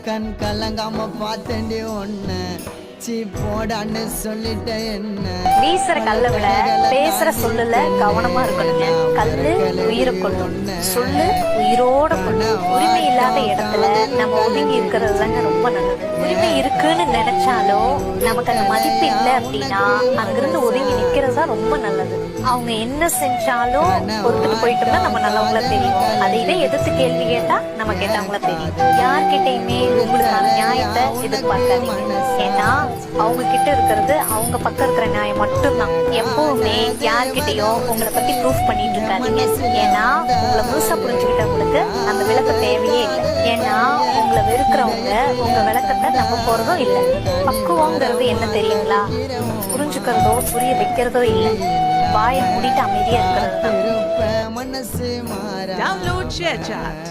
கண் கலங்காம பார்த்தேன்டி ஒண்ணு சீ போடான்னு சொல்லிட்ட என்ன வீசுற கல்லை விட பேசுற சொல்லுல கவனமா இருக்கணுங்க. கல்லு உயிரை கொள்ளும், சொல்லு உயிரோட கொள்ளும். உரிமை இல்லாத இடத்துல நம்ம ஒதுங்கி இருக்கிறது தாங்க ரொம்ப நல்லது. உரிமை இருக்குன்னு நினைச்சாலும் நமக்கு அந்த மதிப்பு இல்லை அப்படின்னா அங்கிருந்து ஒதுங்கி நிக்கிறது தான் ரொம்ப நல்லது. அவங்க என்ன செஞ்சாலும் பொறுத்துட்டு போயிட்டோம்னா நம்ம நல்லவங்கள தெரியும். அதை இதை எதிர்த்து கேள்வி கேட்டா நம்ம கேட்டவங்கள தெரியும். யார்கிட்டயுமே உங்களுக்கான நியாயத்தை எதிர்பார்க்காதீங்க. ஏன்னா அவங்க கிட்ட இருக்கிறது அவங்க பக்கம் இருக்கிற நியாயம் மட்டும்தான். எப்பவுமே யார்கிட்டயும் உங்களை பத்தி ப்ரூஃப் பண்ணிட்டு இருக்காதீங்க. ஏன்னா உங்களை முழுசா புரிஞ்சுக்கிட்டவங்களுக்கு அந்த விளக்கம் தேவையே இல்லை. ஏன்னா உங்களை வெறுக்கிறவங்க உங்க விளக்கத்தை நம்ப போறதும் இல்லை. பக்குவங்கிறது என்ன தெரியுங்களா? புரிஞ்சுக்கிறதோ புரிய வைக்கிறதோ இல்லை, வாயை மூடிட்டு அமைதியா இருக்கிறது தான். மனசு மாற Download ShareChat.